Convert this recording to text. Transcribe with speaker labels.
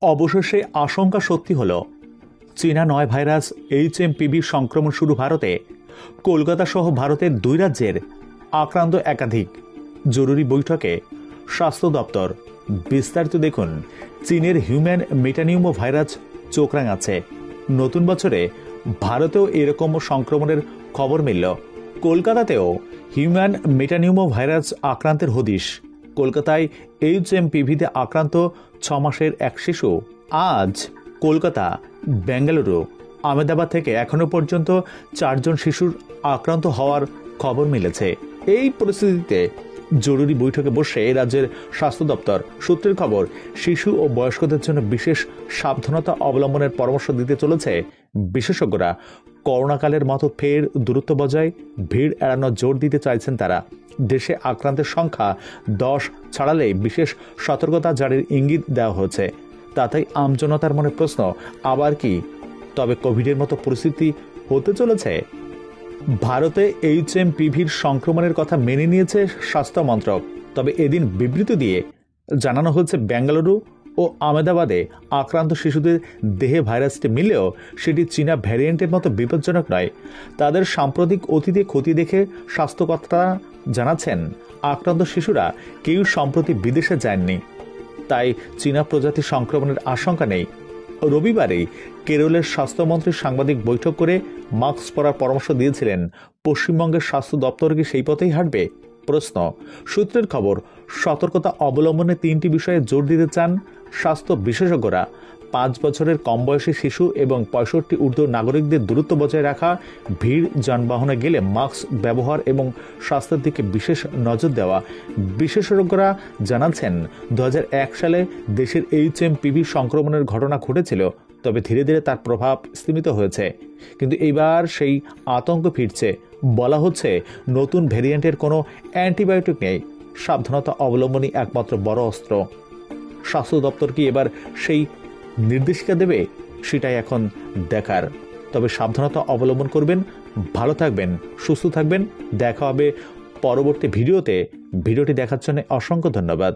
Speaker 1: অবশেষে আশঙ্কা সত্যি হল। চীনা নয় ভাইরাস HMPV সংক্রমণ শুরু ভারতে। কলকাতা সহ ভারতের 2 রাজ্যের আক্রান্ত একাধিক। জরুরি বৈঠকে স্বাস্থ্য দপ্তর। বিস্তারিত দেখুন। চীনের হিউম্যান মেটানিউমো ভাইরাস চোখ রাঙাচ্ছে। নতুন বছরে ভারতেও এরকম সংক্রমণের খবর মিলল। কলকাতাতেও হিউম্যান মেটানিউমো ভাইরাস আক্রান্তের হদিশ। কলকাতায় HMPV-তে আক্রান্ত 6 মাসের এক শিশু। আজ কলকাতা, বেঙ্গালুরু, আহমেদাবাদ থেকে এখনো পর্যন্ত 4 জন শিশুর আক্রান্ত হওয়ার খবর মিলেছে। এই পরিস্থিতিতে জরুরি বৈঠকে বসে রাজ্যের স্বাস্থ্য দপ্তর। সূত্রের খবর, শিশু ও বয়স্কদের জন্য বিশেষ সাবধানতা অবলম্বনের পরামর্শ দিতে চলেছে বিশেষজ্ঞরা। করোনাকালের মতো ফের দূরত্ব বজায়, ভিড় এড়ানোর জোর দিতে চাইছেন তারা। দেশে আক্রান্তের সংখ্যা 10 ছাড়ালে বিশেষ সতর্কতা জারির ইঙ্গিত দেওয়া হয়েছে। তাতেই আমজনতার মনে প্রশ্ন, আবার কি তবে কোভিডের মতো পরিস্থিতি হতে চলেছে? ভারতে HMPV-র সংক্রমণের কথা মেনে নিয়েছে স্বাস্থ্য মন্ত্রক। তবে এদিন বিবৃতি দিয়ে জানানো হচ্ছে, বেঙ্গালুরু ও আহমেদাবাদে আক্রান্ত শিশুদের দেহে ভাইরাসটি মিললেও সেটি চীনা ভ্যারিয়েন্টের মতো বিপজ্জনক নয়। তাদের সাম্প্রতিক অতীতে ক্ষতি দেখে স্বাস্থ্যকর্তারা জানাচ্ছেন, আক্রান্ত শিশুরা কেউ সম্প্রতি বিদেশে যাননি, তাই চীনা প্রজাতি সংক্রমণের আশঙ্কা নেই। রবিবারেই কেরলের স্বাস্থ্যমন্ত্রী সাংবাদিক বৈঠক করে মাস্ক পরার পরামর্শ দিয়েছিলেন। পশ্চিমবঙ্গের স্বাস্থ্য দপ্তর কি সেই পথেই হাঁটবে? প্রশ্ন। সূত্রের খবর, সতর্কতা অবলম্বনে 3টি বিষয়ে জোর দিতে চান স্বাস্থ্য বিশেষজ্ঞরা। 5 বছরের কম বয়সী শিশু এবং 65 ঊর্ধ্ব নাগরিকদের দূরত্ব বজায় রাখা, ভিড় যানবাহনে গেলে মাস্ক ব্যবহার এবং স্বাস্থ্যের দিকে বিশেষ নজর দেওয়া। বিশেষজ্ঞরা জানাচ্ছেন, 2001 সালে দেশের HMPV সংক্রমণের ঘটনা ঘটেছিল, তবে ধীরে ধীরে তার প্রভাব স্তীমিত হয়েছে। কিন্তু এবার সেই আতঙ্ক ফিরছে। বলা হচ্ছে, নতুন ভ্যারিয়েন্টের কোনো অ্যান্টিবায়োটিক নেই। সাবধানতা অবলম্বনই একমাত্র বড় অস্ত্র। স্বাস্থ্য দপ্তর কি এবার সেই নির্দেশিকা দেবে? সেটাই এখন দেখার। তবে সাবধানতা অবলম্বন করবেন, ভালো থাকবেন, সুস্থ থাকবেন। দেখা হবে পরবর্তী ভিডিওতে। ভিডিওটি দেখার জন্য অসংখ্য ধন্যবাদ।